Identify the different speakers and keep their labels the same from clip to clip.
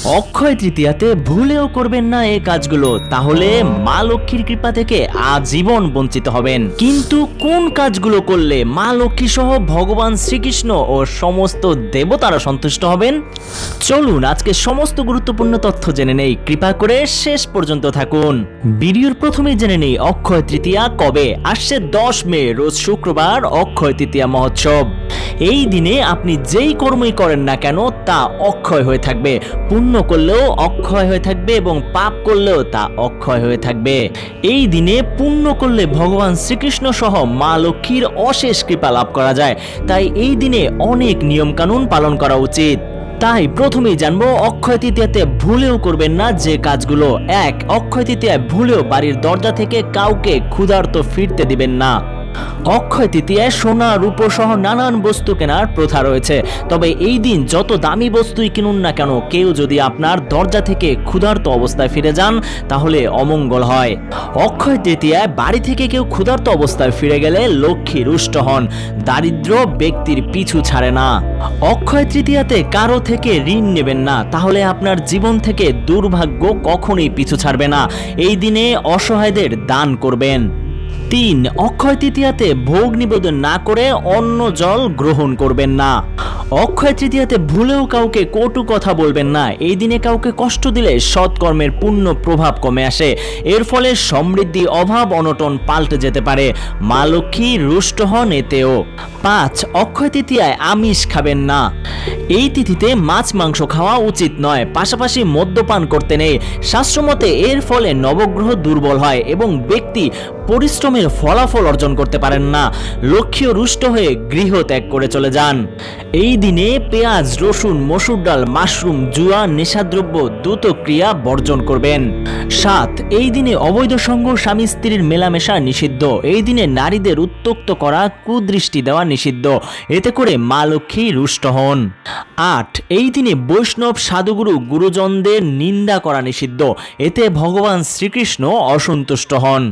Speaker 1: অক্ষয় তৃতীয়াতে ভুলেও করবেন না এই কাজগুলো, তাহলে মা লক্ষ্মীর কৃপা থেকে আজীবন বঞ্চিত হবেন। কিন্তু কোন কাজগুলো করলে মা লক্ষ্মী সহ ভগবান শ্রীকৃষ্ণ ও সমস্ত দেবতারা সন্তুষ্ট হবেন? চলুন আজকে সমস্ত গুরুত্বপূর্ণ তথ্য জেনে নেই। কৃপা করে শেষ পর্যন্ত থাকুন। ভিডিওর প্রথমেই জেনে নেই অক্ষয় তৃতীয়া কবে আসছে। 10 মে রোজ শুক্রবার অক্ষয় তৃতীয়া মহোৎসব। এই দিনে আপনি যেই কর্মই করেন না কেন তা অক্ষয় হয়ে থাকবে। পুণ্য করলেও অক্ষয় হয়ে থাকবে এবং পাপ করলেও তা অক্ষয় হয়ে থাকবে। এই দিনে পুণ্য করলে ভগবান শ্রীকৃষ্ণ সহ মা লক্ষ্মীর অশেষ কৃপা লাভ করা যায়। তাই এই দিনে অনেক নিয়ম কানুন পালন করা উচিত। তাই প্রথমেই জানবো অক্ষয় তৃতীয়াতে ভুলেও করবেন না যে কাজগুলো। 1. অক্ষয় তৃতীয়ায় ভুলেও বাড়ির দরজা থেকে কাউকে ক্ষুধার্ত ফিরতে দিবেন না। অক্ষয় তৃতীয়ায় সোনা রূপো সহ নানান বস্তু কেনার প্রথা রয়েছে, তবে এই দিন যত দামি বস্তুই কিনুন না কেন কেউ যদি আপনার দরজা থেকে ক্ষুধার্ত অবস্থায় ফিরে যান তাহলে অমঙ্গল হয়। অক্ষয় তৃতীয়ায় বাড়ি থেকে কেউ ক্ষুধার্ত অবস্থায় ফিরে গেলে লক্ষ্মী রুষ্ট হন। দারিদ্র ব্যক্তির পিছু ছাড়ে না। অক্ষয় তৃতীয়াতে কারো থেকে ঋণ নেবেন না, তাহলে আপনার জীবন থেকে দুর্ভাগ্য কখনোই পিছু ছাড়বে না। এই দিনে অসহায়দের দান করবেন। 3. অক্ষয় তৃতীয়াতে ভোগ নিবেদন না করে অন্ন জল গ্রহণ করবেন না। অক্ষয় তৃতীয়াতে ভুলেও কাউকে কটু কথা বলবেন না। এই দিনে কাউকে কষ্ট দিলে সৎকর্মের পূর্ণ প্রভাব কমে আসে। এর ফলে সমৃদ্ধি অভাব অনটন পাল্টে যেতে পারে। মা লক্ষ্মী রুষ্ট হন এতেও। 5. অক্ষয় তৃতীয়ায় আমিষ খাবেন না। এই তিথিতে মাছ মাংস খাওয়া উচিত নয়, পাশাপাশি মদ্যপান করতে নেই। শাস্ত্রমতে এর ফলে নবগ্রহ দুর্বল হয় এবং ব্যক্তি পরিশ্রমের ফলাফল অর্জন করতে পারেন না। লক্ষ্মীও রুষ্ট হয়ে গৃহ ত্যাগ করে চলে যান। এই দিনে পেঁয়াজ, রসুন, মসুর ডাল, মাশরুম, জুয়া, নেশাদ্রব্য, দ্রুত ক্রিয়া বর্জন করবেন। 7. এই দিনে অবৈধ সঙ্গ, স্বামী স্ত্রীর মেলামেশা নিষিদ্ধ। এই দিনে নারীদের উত্ত্যক্ত করা, কুদৃষ্টি দেওয়া নিষিদ্ধ। এতে করে মা লক্ষ্মী রুষ্ট হন। 8. এই দিনে বৈষ্ণব, সাধুগুরু, গুরুজনদের নিন্দা করা নিষিদ্ধ। এতে ভগবান শ্রীকৃষ্ণ অসন্তুষ্ট হন।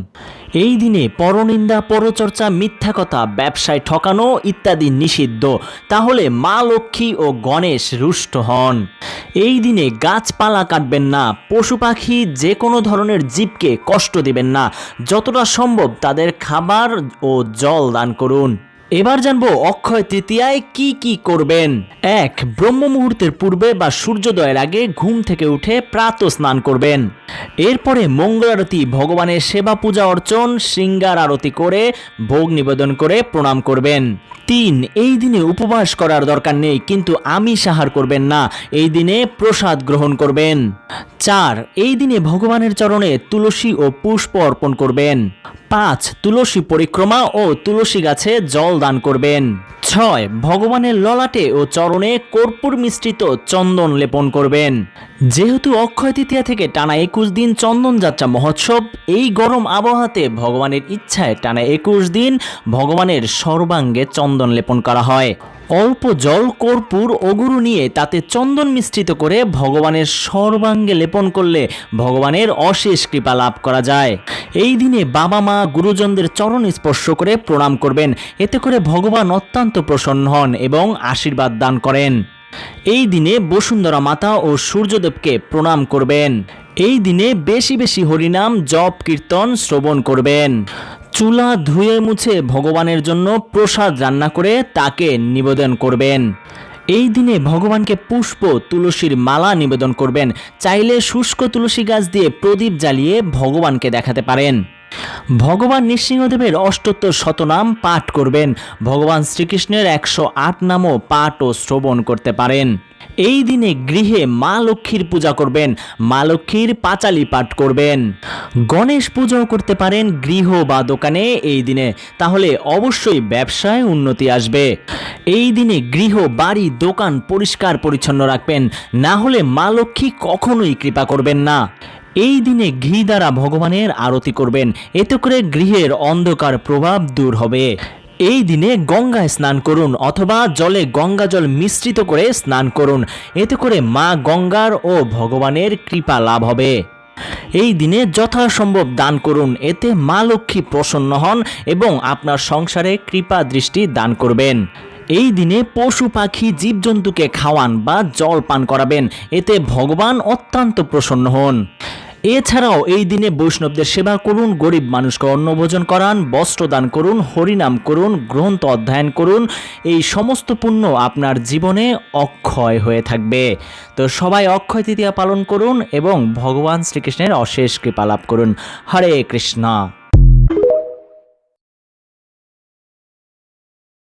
Speaker 1: এই দিনে পরনিন্দা, পরচর্চা, মিথ্যা কথা, ব্যবসায় ঠকানো ইত্যাদি নিষিদ্ধ, তাহলে মা লক্ষ্মী ও গণেশ রুষ্ট হন। এই দিনে গাছপালা কাটবেন না। পশু পাখি যে কোনো ধরনের জীবকে কষ্ট দিবেন না। যতটা সম্ভব তাদের খাবার ও জল দান করুন। এবার জানবো অক্ষয় তৃতীয়ায় কি কি করবেন। 1. ব্রহ্ম মুহূর্তের পূর্বে বা সূর্যোদয়ের আগে ঘুম থেকে উঠে প্রাতঃ স্নান করবেন। এরপরে মঙ্গল আরতি, ভগবানের সেবা পূজা অর্চন, শৃঙ্গার আরতি করে ভোগ নিবেদন করে প্রণাম করবেন। 3. এই দিনে উপবাস করার দরকার নেই, কিন্তু আমিষ আহার করবেন না। এই দিনে প্রসাদ গ্রহণ করবেন। 4. এই দিনে ভগবানের চরণে তুলসী ও পুষ্প অর্পণ করবেন। 5. তুলসী পরিক্রমা ও তুলসী গাছে জল দান করবেন। 6. ভগবানের ললাটে ও চরণে কর্পূর মিশ্রিত চন্দন লেপন করবেন। যেহেতু অক্ষয় তৃতীয়া থেকে টানা 21 দিন চন্দন যাত্রা মহোৎসব, এই গরম আবহাওয়াতে ভগবানের ইচ্ছায় টানা 21 দিন ভগবানের সর্বাঙ্গে চন্দন লেপন করা হয়। অল্প জল, কর্পূর, অগুরু নিয়ে তাতে চন্দন মিশ্রিত করে ভগবানের সর্বাঙ্গে লেপন করলে ভগবানের অশেষ কৃপা লাভ করা যায়। এই দিনে বাবা মা, গুরুজনদের চরণ স্পর্শ করে প্রণাম করবেন। এতে করে ভগবান অত্যন্ত প্রসন্ন হন এবং আশীর্বাদ দান করেন। এই দিনে বসুন্ধরা মাতা ও সূর্যদেবকে প্রণাম করবেন। এই দিনে বেশি বেশি হরিনাম, জপ, কীর্তন শ্রবণ করবেন। চুলা ধুয়ে মুছে ভগবানের জন্য প্রসাদ রান্না করে তাকে নিবেদন করবেন। এই দিনে ভগবানকে পুষ্প, তুলসীর মালা নিবেদন করবেন। চাইলে শুষ্ক তুলসী গাছ দিয়ে প্রদীপ জ্বালিয়ে ভগবানকে দেখাতে পারেন। ভগবান নৃসিংহদেবের অষ্টোত্তর শতনাম পাঠ করবেন। ভগবান শ্রীকৃষ্ণের 108 নামও পাঠ ও শ্রবণ করতে পারেন। এই দিনে গৃহে মা লক্ষ্মীর পূজা করবেন। মা লক্ষ্মীর পাঁচালি পাঠ করবেন। গণেশ পূজাও করতে পারেন গৃহ বা দোকানে এই দিনে, তাহলে অবশ্যই ব্যবসায় উন্নতি আসবে। এই দিনে গৃহ, বাড়ি, দোকান পরিষ্কার পরিচ্ছন্ন রাখবেন, না হলে মা লক্ষ্মী কখনোই কৃপা করবেন না। এই দিনে ঘি দ্বারা ভগবানের আরতি করবেন। এতে করে গৃহের অন্ধকার প্রভাব দূর হবে। এই দিনে গঙ্গায় স্নান করুন অথবা জলে গঙ্গা জল মিশ্রিত করে স্নান করুন। এতে করে মা গঙ্গার ও ভগবানের কৃপা লাভ হবে। এই দিনে যথাসম্ভব দান করুন। এতে মা লক্ষ্মী প্রসন্ন হন এবং আপনার সংসারে কৃপা দৃষ্টি দান করবেন। এই দিনে পশু পাখি জীবজন্তুকে খাওয়ান বা জল পান করাবেন, এতে ভগবান অত্যন্ত প্রসন্ন হন। এছাড়াও এই দিনে বৈষ্ণবদের সেবা করুন, গরিব মানুষকে অন্নভোজন করান, বস্ত্র দান করুন, হরিনাম করুন, গ্রন্থ অধ্যয়ন করুন। এই সমস্ত পুণ্য আপনার জীবনে অক্ষয় হয়ে থাকবে। তো সবাই অক্ষয় তৃতীয়া পালন করুন এবং ভগবান শ্রীকৃষ্ণের অশেষ কৃপা লাভ করুন। হরে কৃষ্ণ।